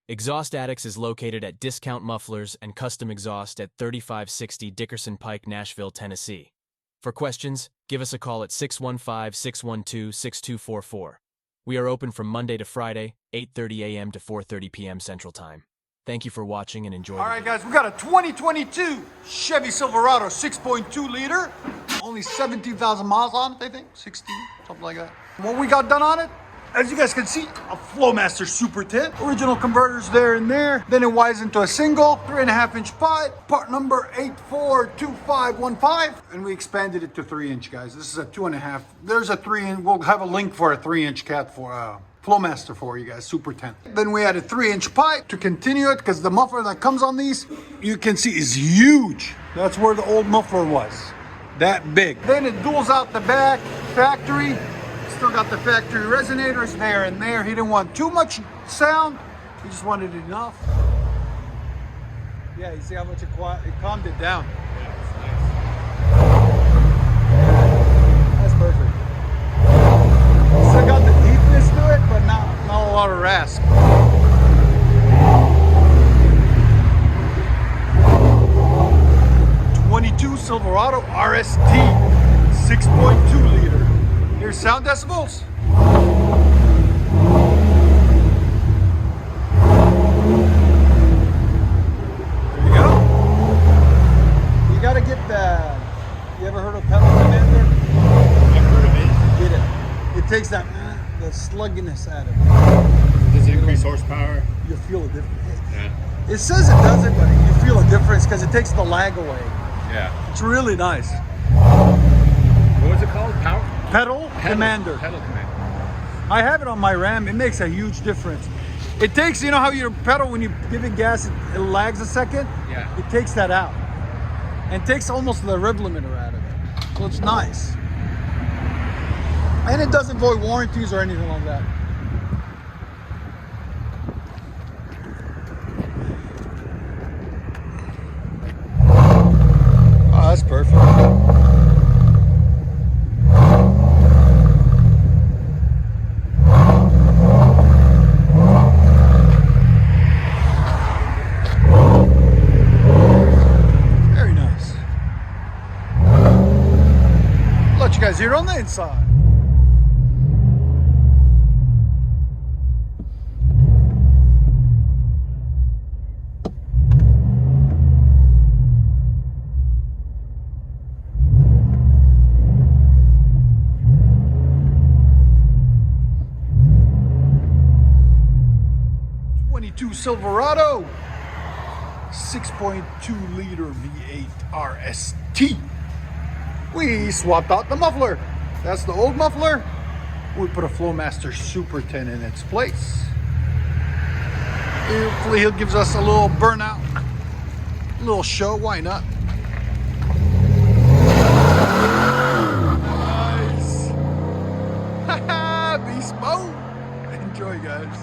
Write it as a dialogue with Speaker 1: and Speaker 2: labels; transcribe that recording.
Speaker 1: Exhaust Addicts is located at Discount Mufflers and Custom Exhaust at 3560 Dickerson Pike, Nashville, Tennessee. For questions, give us a call at 615-612-6244. We are open from Monday to Friday, 8:30 a.m. to 4:30 p.m. Central Time. Thank you for watching and enjoy.
Speaker 2: All right, guys, we got a 2022 Chevy Silverado 6.2 liter. Only 17,000 miles on it, I think. 16, something like that. What we got done on it, as you guys can see, a FLOWMASTER Super 10. Original converters there and there. Then it wires into a single 3.5-inch pipe. Part number 842515. And we expanded it to 3-inch, guys. This is a 2.5. There's a 3-inch. We'll have a link for a 3-inch cat for FLOWMASTER for you guys, Super 10. Then we added 3-inch pipe to continue it because the muffler that comes on these, you can see is huge. That's where the old muffler was. That big. Then it duals out the back, factory. Still got the factory resonators there and there. He didn't want too much sound. He just wanted enough. Yeah, you see how much it calmed it down.
Speaker 3: Yeah, it's nice.
Speaker 2: That's perfect. Still got the deepness to it, but not a lot of rasp. '22 Silverado RST 6.2 liter. Here's sound decibels. There you go. You gotta get the. You ever heard of pedal commander?
Speaker 3: I've heard of it.
Speaker 2: Get it. It takes the slugginess out of it.
Speaker 3: Does it increase horsepower?
Speaker 2: You feel a difference.
Speaker 3: Yeah.
Speaker 2: It says it doesn't, but you feel a difference because it takes the lag away.
Speaker 3: Yeah.
Speaker 2: It's really nice.
Speaker 3: What was it called?
Speaker 2: Pedal Commander.
Speaker 3: Pedal Commander.
Speaker 2: I have it on my Ram. It makes a huge difference. It takes, you know how your pedal, when you give it gas, it lags a second?
Speaker 3: Yeah.
Speaker 2: It takes that out. And takes almost the rev limiter out of it. So it's nice. And it doesn't void warranties or anything like that. Oh, that's perfect. You guys here on the inside. '22 Silverado 6.2 liter V8 RST. We swapped out the muffler. That's the old muffler. We put a FLOWMASTER Super 10 in its place. Hopefully he'll give us a little burnout, a little show. Why not? Nice. Haha, beast mode. Enjoy, guys.